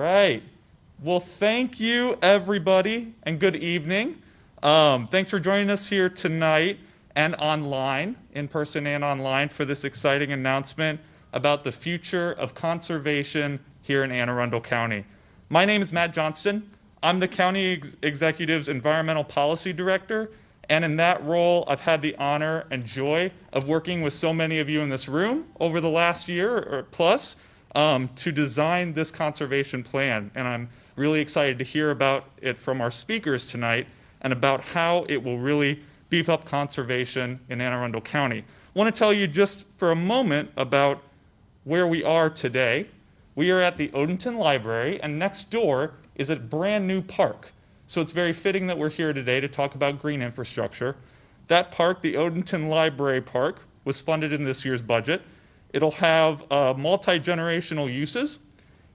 right. Well, thank you, everybody, and good evening. Thanks for joining us here tonight and online, in person and online, for this exciting announcement about the future of conservation here in Anne Arundel County. My name is Matt Johnston. I'm the County Executive's Environmental Policy Director, and in that role, I've had the honor and joy of working with so many of you in this room over the last year or plus to design this conservation plan. And I'm really excited to hear about it from our speakers tonight and about how it will really beef up conservation in Anne Arundel County. I want to tell you just for a moment about where we are today. We are at the Odenton Library, and next door is a brand new park. So it's very fitting that we're here today to talk about green infrastructure. That park, the Odenton Library Park, was funded in this year's budget. It'll have multi-generational uses,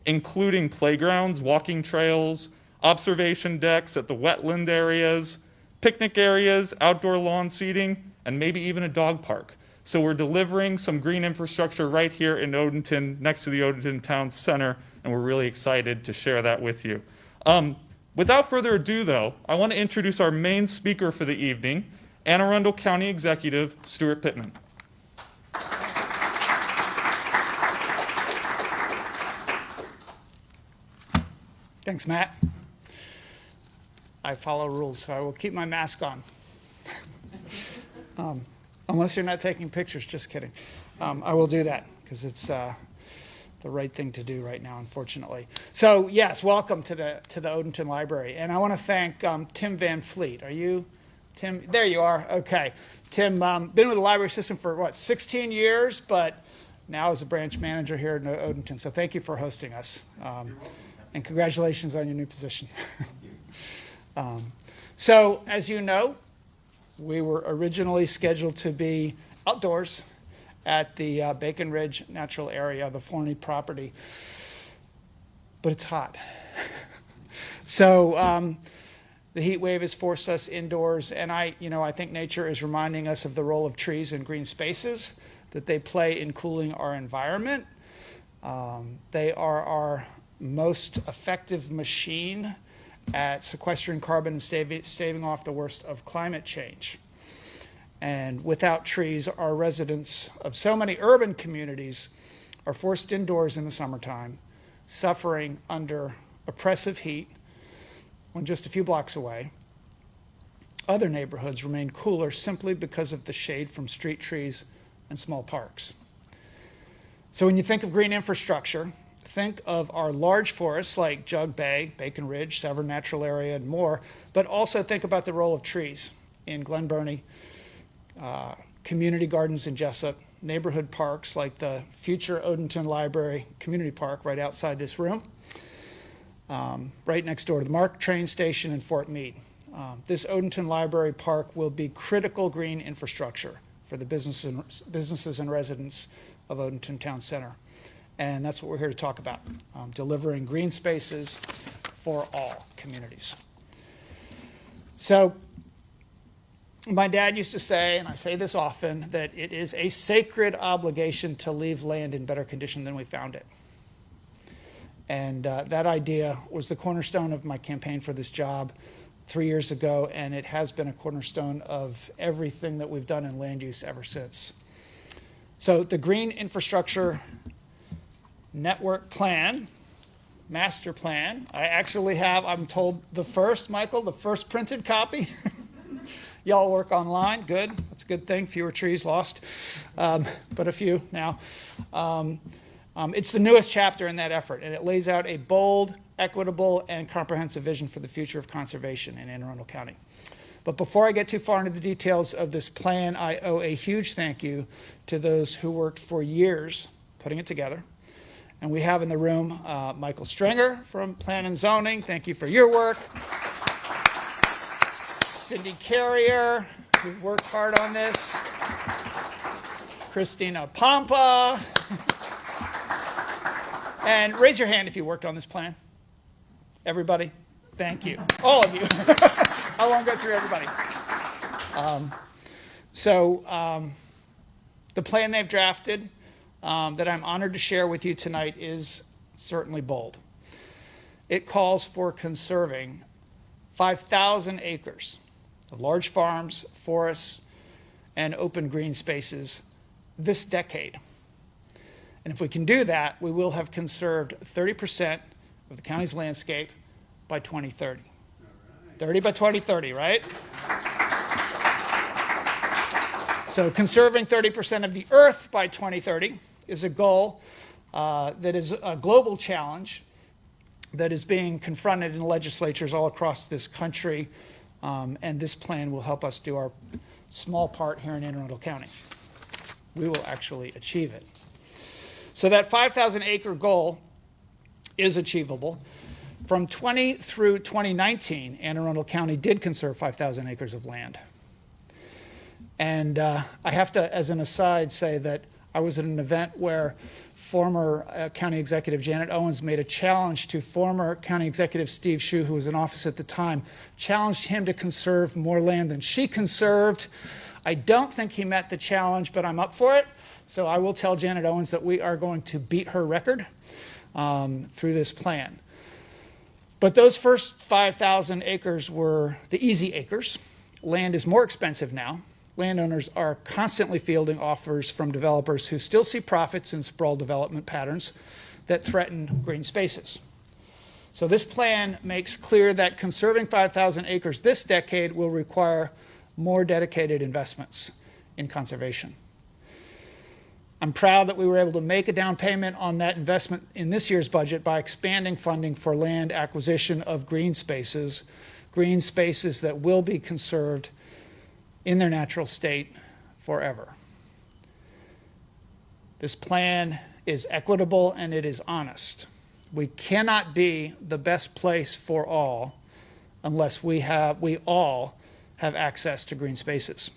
including playgrounds, walking trails, observation decks at the wetland areas, picnic areas, outdoor lawn seating, and maybe even a dog park. So we're delivering some green infrastructure right here in Odenton, next to the Odenton Town Center, and we're really excited to share that with you. Without further ado, though, I want to introduce our main speaker for the evening, Anne Arundel County Executive Stuart Pittman. Thanks, Matt. I follow rules, so I will keep my mask on. Unless you're not taking pictures, just kidding. I will do that because it's the right thing to do right now, unfortunately. So yes, welcome to the Odenton Library. And I want to thank Tim Van Fleet. Are you, Tim? There you are. Okay. Tim, been with the library system for, 16 years, but now is a branch manager here in Odenton. So thank you for hosting us. And congratulations on your new position. So, as you know, we were originally scheduled to be outdoors at the Bacon Ridge Natural Area, the Forney property, but it's hot. So the heat wave has forced us indoors, and I think nature is reminding us of the role of trees and green spaces that they play in cooling our environment. They are our most effective machine at sequestering carbon and staving off the worst of climate change. And without trees, our residents of so many urban communities are forced indoors in the summertime, suffering under oppressive heat when just a few blocks away. Other neighborhoods remain cooler simply because of the shade from street trees and small parks. So when you think of green infrastructure, think of our large forests like Jug Bay, Bacon Ridge, Severn Natural Area, and more, but also think about the role of trees in Glen Burnie, community gardens in Jessup, neighborhood parks like the future Odenton Library Community Park right outside this room, right next door to the MARC train station in Fort Meade. This Odenton Library Park will be critical green infrastructure for the businesses and residents of Odenton Town Center. And that's what we're here to talk about, delivering green spaces for all communities. So my dad used to say, and I say this often, that it is a sacred obligation to leave land in better condition than we found it. And that idea was the cornerstone of my campaign for this job 3 years ago, and it has been a cornerstone of everything that we've done in land use ever since. So the Green Infrastructure Network Plan, Master Plan. I actually have, I'm told, the first printed copy. Y'all work online, good. That's a good thing. Fewer trees lost, but a few now. It's the newest chapter in that effort, and it lays out a bold, equitable, and comprehensive vision for the future of conservation in Anne Arundel County. But before I get too far into the details of this plan, I owe a huge thank you to those who worked for years putting it together. And we have in the room Michael Stringer from Plan and Zoning. Thank you for your work. Cindy Carrier, who worked hard on this. Christina Pompa. And raise your hand if you worked on this plan. Everybody? Thank you. All of you. I won't go through everybody. The plan they've drafted that I'm honored to share with you tonight is certainly bold. it calls for conserving 5,000 acres of large farms, forests, and open green spaces this decade. And if we can do that, we will have conserved 30% of the county's landscape by 2030. 30 by 2030, right? So conserving 30% of the earth by 2030 is a goal that is a global challenge that is being confronted in legislatures all across this country, and this plan will help us do our small part here in Anne Arundel County. We will actually achieve it. So that 5,000 acre goal is achievable. From 20 through 2019, Anne Arundel County did conserve 5,000 acres of land. And I have to, as an aside, say that I was at an event where former County Executive Janet Owens made a challenge to former County Executive Steve Shue, who was in office at the time, challenged him to conserve more land than she conserved. I don't think he met the challenge, but I'm up for it. So I will tell Janet Owens that we are going to beat her record through this plan. But those first 5,000 acres were the easy acres. Land is more expensive now. Landowners are constantly fielding offers from developers who still see profits in sprawl development patterns that threaten green spaces. So this plan makes clear that conserving 5,000 acres this decade will require more dedicated investments in conservation. I'm proud that we were able to make a down payment on that investment in this year's budget by expanding funding for land acquisition of green spaces that will be conserved in their natural state forever. This plan is equitable and it is honest. We cannot be the best place for all unless we all have access to green spaces.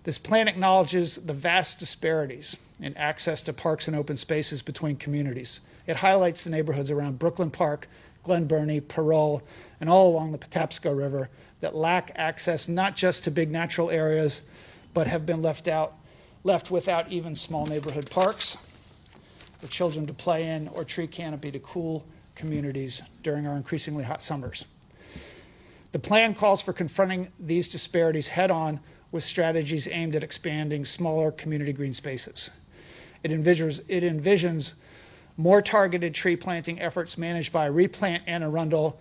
This plan acknowledges the vast disparities in access to parks and open spaces between communities. It highlights the neighborhoods around Brooklyn Park, Glen Burnie, Parole, and all along the Patapsco River that lack access not just to big natural areas, but have been left without even small neighborhood parks for children to play in or tree canopy to cool communities during our increasingly hot summers. The plan calls for confronting these disparities head-on with strategies aimed at expanding smaller community green spaces. It envisions more targeted tree planting efforts managed by Replant Anne Arundel.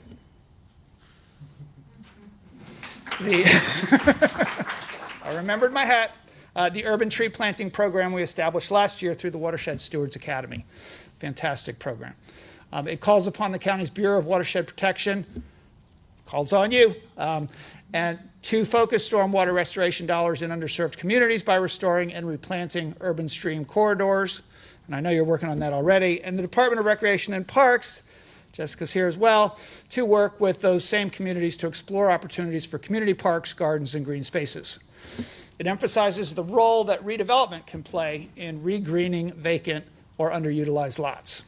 I remembered my hat. The urban tree planting program we established last year through the Watershed Stewards Academy. Fantastic program. It calls upon the county's Bureau of Watershed Protection, calls on you, and to focus stormwater restoration dollars in underserved communities by restoring and replanting urban stream corridors. And I know you're working on that already. And the Department of Recreation and Parks, Jessica's here as well, to work with those same communities to explore opportunities for community parks, gardens, and green spaces. It emphasizes the role that redevelopment can play in regreening vacant or underutilized lots.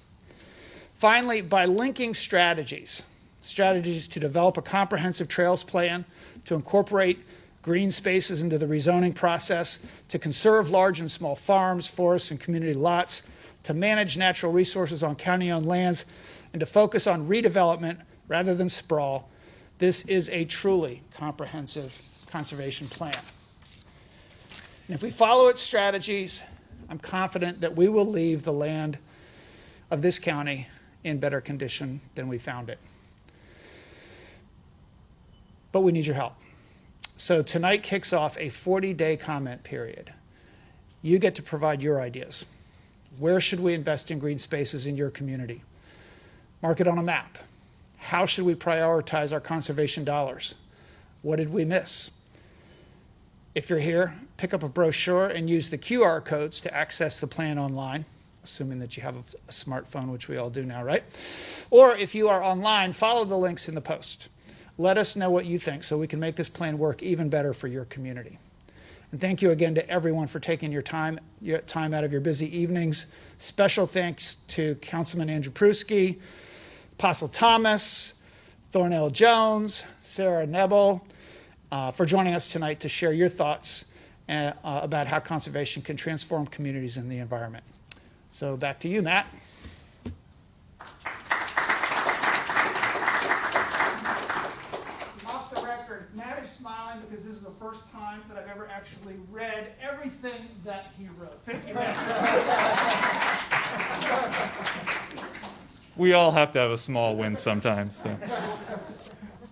Finally, by linking strategies to develop a comprehensive trails plan, to incorporate green spaces into the rezoning process, to conserve large and small farms, forests, and community lots, to manage natural resources on county-owned lands, and to focus on redevelopment rather than sprawl. This is a truly comprehensive conservation plan. And if we follow its strategies, I'm confident that we will leave the land of this county in better condition than we found it. But we need your help. So tonight kicks off a 40-day comment period. You get to provide your ideas. Where should we invest in green spaces in your community? Mark it on a map. How should we prioritize our conservation dollars? What did we miss? If you're here, pick up a brochure and use the QR codes to access the plan online, assuming that you have a smartphone, which we all do now, right? Or if you are online, follow the links in the post. Let us know what you think so we can make this plan work even better for your community. And thank you again to everyone for taking your time out of your busy evenings. Special thanks to Councilman Andrew Pruski, Apostle Thomas, Thornell Jones, Sarah Neeble, for joining us tonight to share your thoughts about how conservation can transform communities and the environment. So back to you, Matt. actually read everything that he wrote. Thank you, Matt. We all have to have a small win sometimes. So.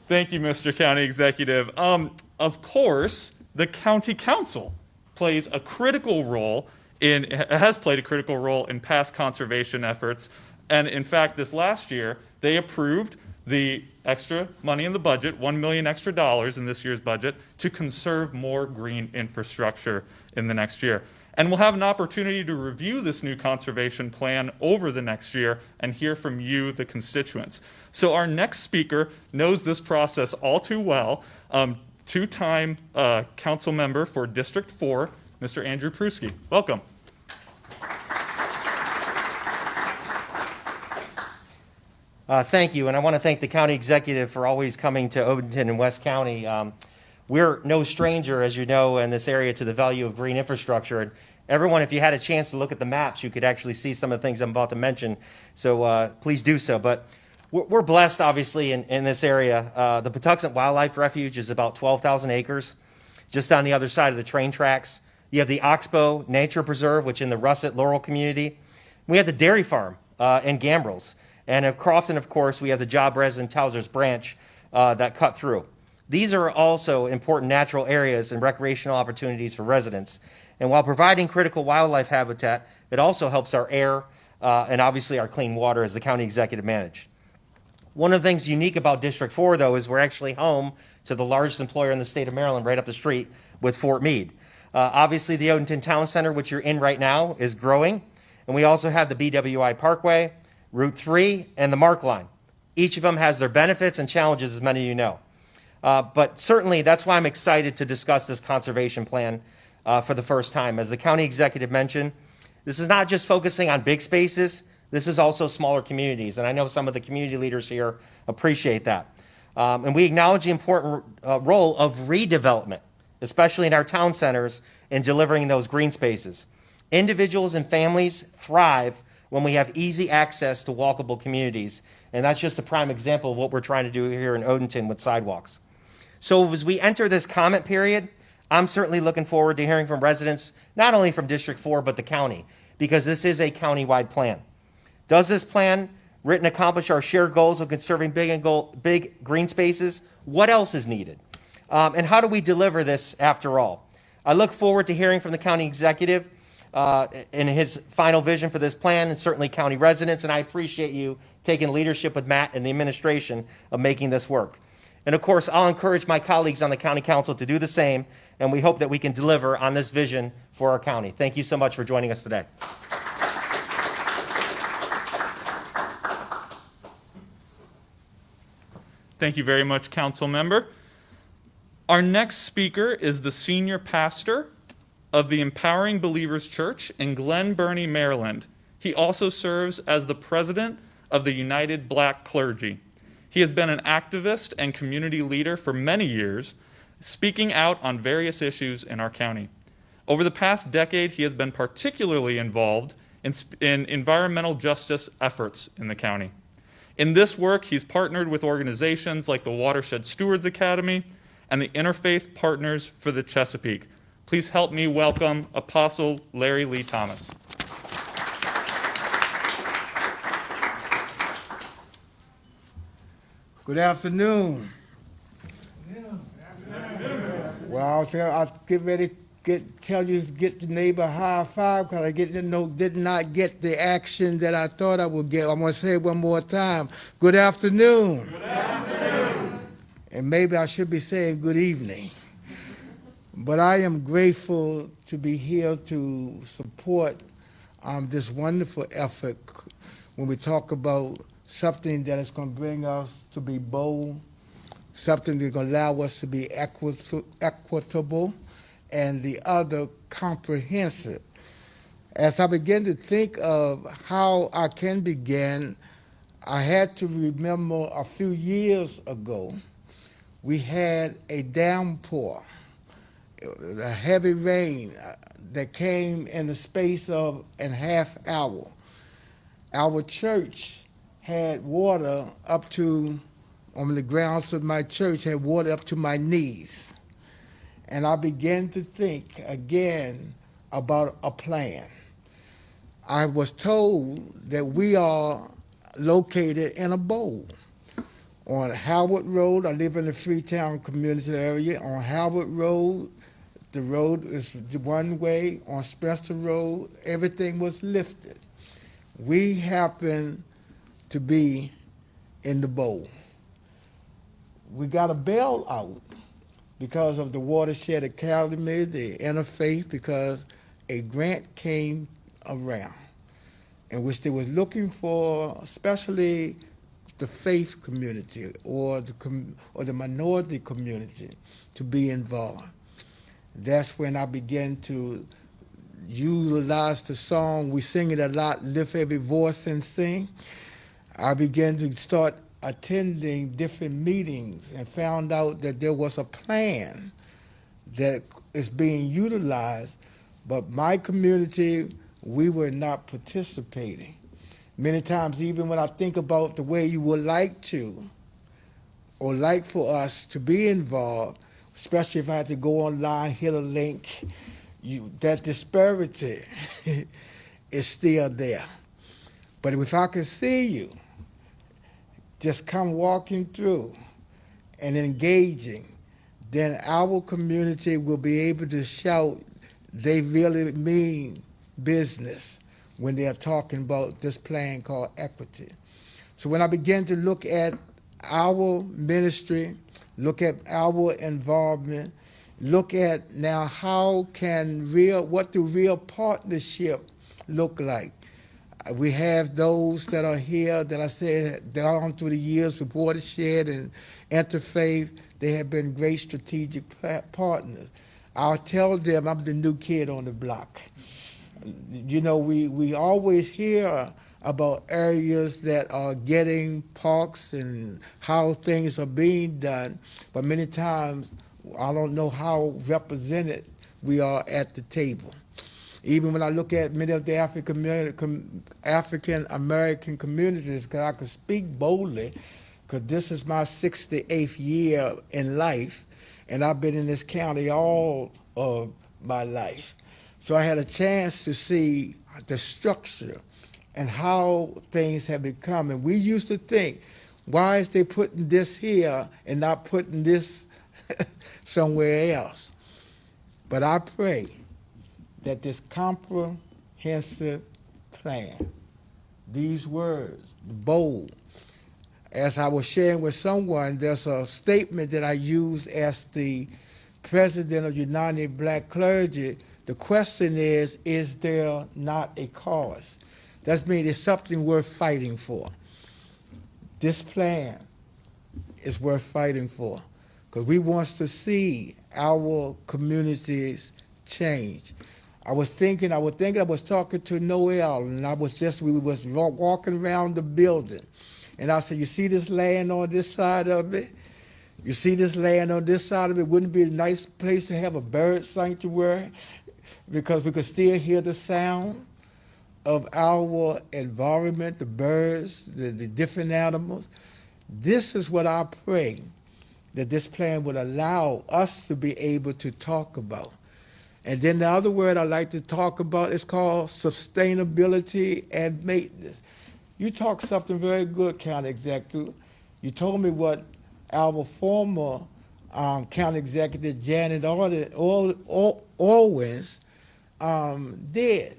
Thank you, Mr. County Executive. Of course, the County Council plays a critical role has played a critical role in past conservation efforts. And in fact, this last year, they approved the extra money in the budget, $1 million extra in this year's budget, to conserve more green infrastructure in the next year. And we'll have an opportunity to review this new conservation plan over the next year and hear from you, the constituents. So our next speaker knows this process all too well. Two-time council member for District 4, Mr. Andrew Pruski. Welcome. Thank you, and I want to thank the county executive for always coming to Odenton and West County. We're no stranger, as you know, in this area to the value of green infrastructure. And everyone, if you had a chance to look at the maps, you could actually see some of the things I'm about to mention. So please do so. But we're blessed, obviously, in this area. The Patuxent Wildlife Refuge is about 12,000 acres, just on the other side of the train tracks. You have the Oxbow Nature Preserve, which in the Russet Laurel community. We have the dairy farm in Gambrels. And at Crofton, of course, we have the Job Res and Towsers branch that cut through. These are also important natural areas and recreational opportunities for residents. And while providing critical wildlife habitat, it also helps our air and obviously our clean water as the county executive managed. One of the things unique about District 4, though, is we're actually home to the largest employer in the state of Maryland right up the street with Fort Meade. Obviously, the Odenton Town Center, which you're in right now, is growing. And we also have the BWI Parkway, Route 3, and the Mark Line. Each of them has their benefits and challenges, as many of you know. But certainly, that's why I'm excited to discuss this conservation plan for the first time. As the county executive mentioned, this is not just focusing on big spaces. This is also smaller communities. And I know some of the community leaders here appreciate that. And we acknowledge the important role of redevelopment, especially in our town centers, in delivering those green spaces. Individuals and families thrive when we have easy access to walkable communities. And that's just a prime example of what we're trying to do here in Odenton with sidewalks. So as we enter this comment period, I'm certainly looking forward to hearing from residents, not only from District 4, but the county, because this is a county-wide plan. Does this plan written accomplish our shared goals of conserving big green spaces? What else is needed? And how do we deliver this after all? I look forward to hearing from the county executive in his final vision for this plan, and certainly county residents, and I appreciate you taking leadership with Matt and the administration of making this work. And of course, I'll encourage my colleagues on the county council to do the same, and we hope that we can deliver on this vision for our county. Thank you so much for joining us today. Thank you very much, council member. Our next speaker is the senior pastor of the Empowering Believers Church in Glen Burnie, Maryland. He also serves as the president of the United Black Clergy. He has been an activist and community leader for many years, speaking out on various issues in our county. Over the past decade, he has been particularly involved in environmental justice efforts in the county. In this work, he's partnered with organizations like the Watershed Stewards Academy and the Interfaith Partners for the Chesapeake. Please help me welcome Apostle Larry Lee Thomas. Good afternoon. Well, I'll get ready to tell you to get the neighbor a high five because I did not get the action that I thought I would get. I'm going to say it one more time. Good afternoon. Good afternoon. And maybe I should be saying good evening. But I am grateful to be here to support this wonderful effort when we talk about something that is going to bring us to be bold, something that's going to allow us to be equitable, and the other comprehensive. As I begin to think of how I can begin, I had to remember a few years ago, we had a downpour, a heavy rain that came in the space of a half hour. Our church had water up to, on the grounds of my church, had water up to my knees. and I began to think again about a plan. I was told that we are located in a bowl. On Howard Road, I live in the Freetown community area. On Howard Road, the road is one way. On Spencer Road, everything was lifted. We happen to be in the bowl. We got a bailout because of the Watershed Academy, the interfaith, because a grant came around in which they was looking for, especially the faith community or the minority community, to be involved. That's when I began to utilize the song. We sing it a lot, lift every voice and sing. I began to start attending different meetings and found out that there was a plan that is being utilized, but my community, we were not participating. Many times, even when I think about the way you would like to, or like for us to be involved, especially if I had to go online, hit a link, that disparity is still there. But if I could see you, just come walking through and engaging, then our community will be able to shout they really mean business when they are talking about this plan called equity. So when I began to look at our ministry, look at our involvement, look at now what do real partnership look like? We have those that are here that I said down through the years with Watershed and Interfaith. They have been great strategic partners. I'll tell them I'm the new kid on the block. You know, we always hear about areas that are getting parks and how things are being done, but many times I don't know how represented we are at the table. Even when I look at many of the African American communities, because I can speak boldly, because this is my 68th year in life, and I've been in this county all of my life. So I had a chance to see the structure and how things have become. And we used to think, why is they putting this here and not putting this somewhere else? But I pray that this comprehensive plan, these words, bold, as I was sharing with someone, there's a statement that I use as the president of United Black Clergy. The question is there not a cause? That means it's something worth fighting for. This plan is worth fighting for because we want to see our communities change. I was talking to Noel, and we was walking around the building, and I said, you see this land on this side of it? You see this land on this side of it? Wouldn't it be a nice place to have a bird sanctuary? Because we could still hear the sound of our environment, the birds, the different animals. This is what I pray that this plan would allow us to be able to talk about. And then the other word I like to talk about is called sustainability and maintenance. You talked something very good, County Executive. You told me what our former County Executive, Janet Owens, did.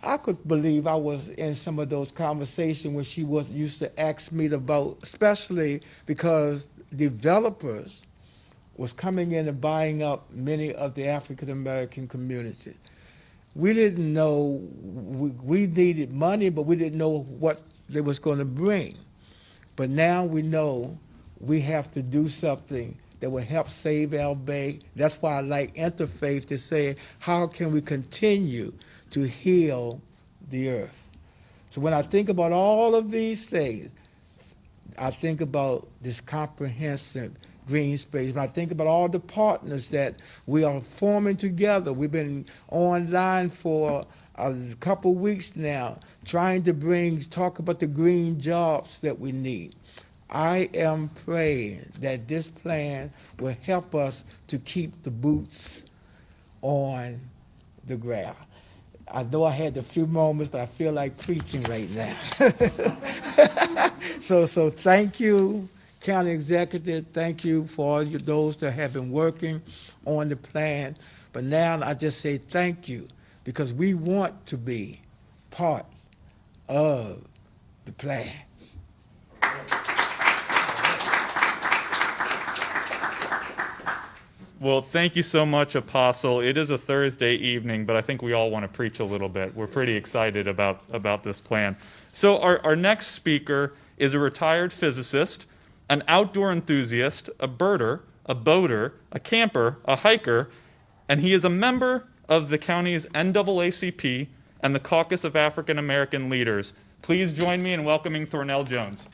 I could believe I was in some of those conversations when she used to ask me about, especially because developers was coming in and buying up many of the African American communities. We didn't know, we needed money, but we didn't know what they was going to bring. But now we know we have to do something that will help save our Bay. That's why I like Interfaith to say, how can we continue to heal the earth? So when I think about all of these things, I think about this comprehensive green space. When I think about all the partners that we are forming together, we've been online for a couple weeks now, trying to talk about the green jobs that we need. I am praying that this plan will help us to keep the boots on the ground. I know I had a few moments, but I feel like preaching right now. So thank you, County Executive. Thank you for all those that have been working on the plan. But now I just say thank you because we want to be part of the plan. Well, thank you so much, Apostle. It is a Thursday evening, but I think we all want to preach a little bit. We're pretty excited about this plan. So our next speaker is a retired physicist, an outdoor enthusiast, a birder, a boater, a camper, a hiker, and he is a member of the county's NAACP and the Caucus of African American Leaders. Please join me in welcoming Thornell Jones.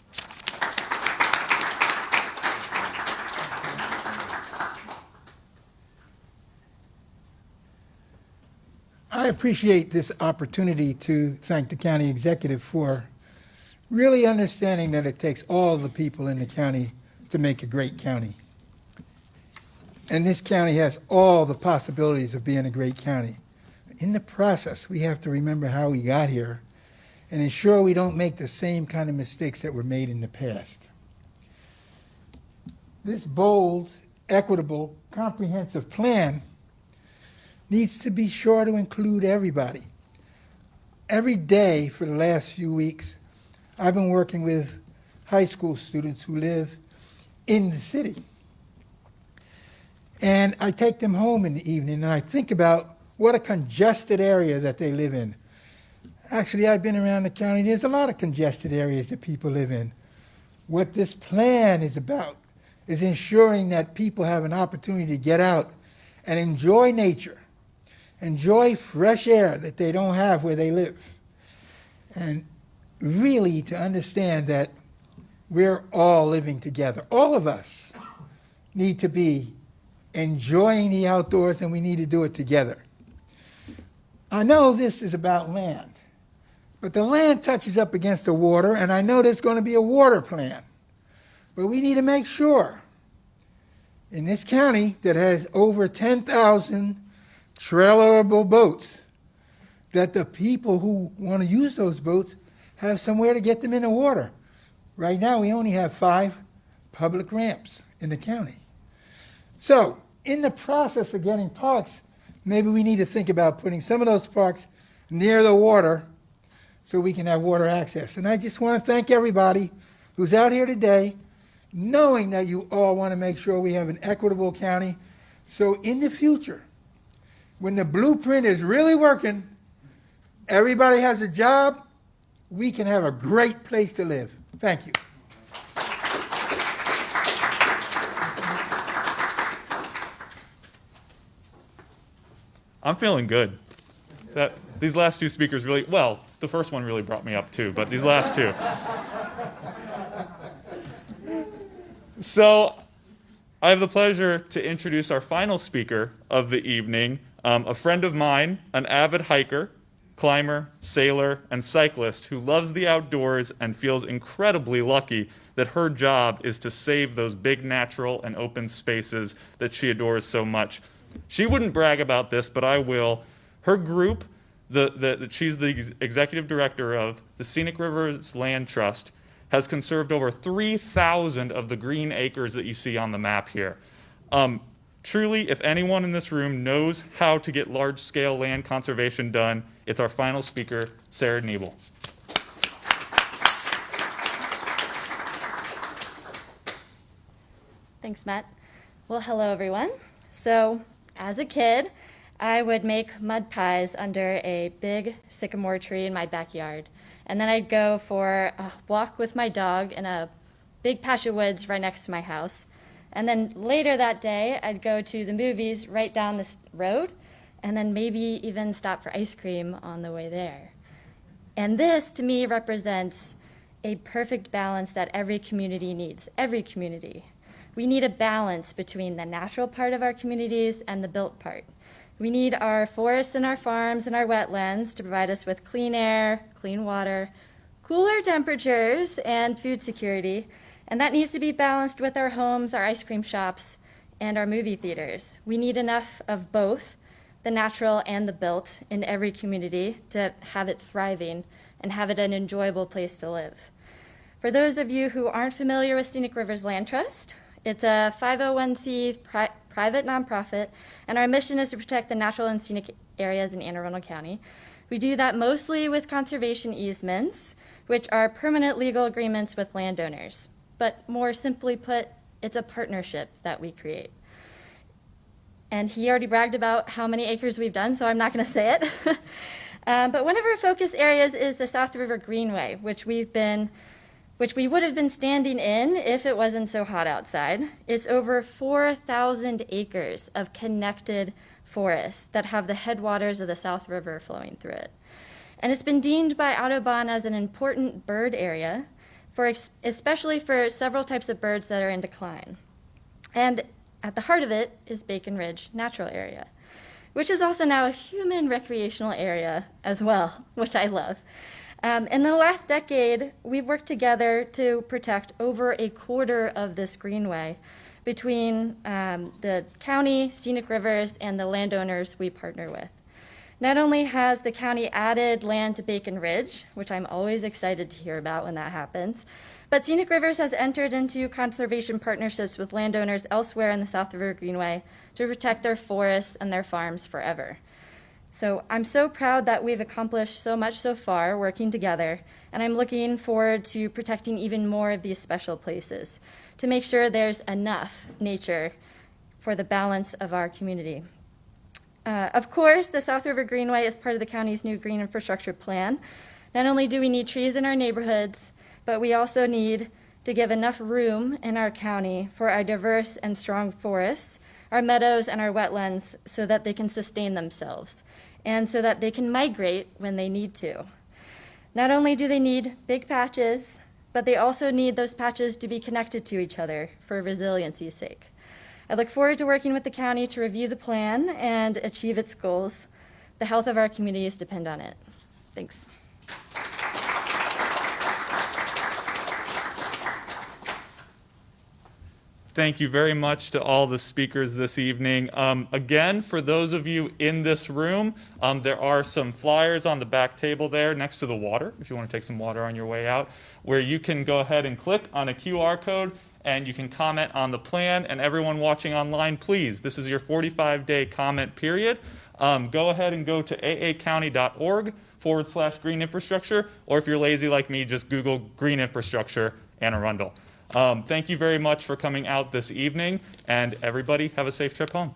I appreciate this opportunity to thank the county executive for really understanding that it takes all the people in the county to make a great county. And this county has all the possibilities of being a great county. In the process, we have to remember how we got here and ensure we don't make the same kind of mistakes that were made in the past. This bold, equitable, comprehensive plan needs to be sure to include everybody. Every day for the last few weeks, I've been working with high school students who live in the city. And I take them home in the evening and I think about what a congested area that they live in. Actually, I've been around the county. There's a lot of congested areas that people live in. What this plan is about is ensuring that people have an opportunity to get out and enjoy nature, enjoy fresh air that they don't have where they live, and really to understand that we're all living together. All of us need to be enjoying the outdoors, and we need to do it together. I know this is about land, but the land touches up against the water, and I know there's going to be a water plan. But we need to make sure in this county that has over 10,000 trailerable boats, that the people who want to use those boats have somewhere to get them in the water. Right now, we only have 5 public ramps in the county. So, in the process of getting parks, maybe we need to think about putting some of those parks near the water so we can have water access. And I just want to thank everybody who's out here today, knowing that you all want to make sure we have an equitable county. So in the future, when the blueprint is really working, everybody has a job, we can have a great place to live. Thank you. I'm feeling good. These last 2 speakers really, well, the first one really brought me up too, but these last 2. So I have the pleasure to introduce our final speaker of the evening, a friend of mine, an avid hiker, climber, sailor, and cyclist who loves the outdoors and feels incredibly lucky that her job is to save those big natural and open spaces that she adores so much. She wouldn't brag about this, but I will. Her group, she's the executive director of the Scenic Rivers Land Trust, has conserved over 3,000 of the green acres that you see on the map here. Truly, if anyone in this room knows how to get large-scale land conservation done, it's our final speaker, Sarah Neeble. Thanks, Matt. Well, hello, everyone. So, as a kid, I would make mud pies under a big sycamore tree in my backyard. And then I'd go for a walk with my dog in a big patch of woods right next to my house. And then later that day, I'd go to the movies right down this road, and then maybe even stop for ice cream on the way there. And this, to me, represents a perfect balance that every community needs, every community. We need a balance between the natural part of our communities and the built part. We need our forests and our farms and our wetlands to provide us with clean air, clean water, cooler temperatures, and food security. And that needs to be balanced with our homes, our ice cream shops, and our movie theaters. We need enough of both, the natural and the built, in every community to have it thriving and have it an enjoyable place to live. For those of you who aren't familiar with Scenic Rivers Land Trust, it's a 501c private nonprofit, and our mission is to protect the natural and scenic areas in Anne Arundel County. We do that mostly with conservation easements, which are permanent legal agreements with landowners. But more simply put, it's a partnership that we create. And he already bragged about how many acres we've done, so I'm not going to say it. But one of our focus areas is the South River Greenway, which we would have been standing in if it wasn't so hot outside. It's over 4,000 acres of connected forests that have the headwaters of the South River flowing through it. And it's been deemed by Audubon as an important bird area, especially for several types of birds that are in decline. And at the heart of it is Bacon Ridge Natural Area, which is also now a human recreational area as well, which I love. In the last decade, we've worked together to protect over a quarter of this greenway between the county, Scenic Rivers, and the landowners we partner with. Not only has the county added land to Bacon Ridge, which I'm always excited to hear about when that happens, but Scenic Rivers has entered into conservation partnerships with landowners elsewhere in the South River Greenway to protect their forests and their farms forever. So I'm so proud that we've accomplished so much so far working together, and I'm looking forward to protecting even more of these special places to make sure there's enough nature for the balance of our community. Of course, the South River Greenway is part of the county's new green infrastructure plan. Not only do we need trees in our neighborhoods, but we also need to give enough room in our county for our diverse and strong forests, our meadows, and our wetlands so that they can sustain themselves and so that they can migrate when they need to. Not only do they need big patches, but they also need those patches to be connected to each other for resiliency's sake. I look forward to working with the county to review the plan and achieve its goals. The health of our communities depend on it. Thanks. Thank you very much to all the speakers this evening. Again, for those of you in this room, there are some flyers on the back table there next to the water, if you want to take some water on your way out, where you can go ahead and click on a QR code and you can comment on the plan. And everyone watching online, please, this is your 45-day comment period. Go ahead and go to aacounty.org/green infrastructure, or if you're lazy like me, just Google green infrastructure Anne Arundel. Thank you very much for coming out this evening, and everybody have a safe trip home.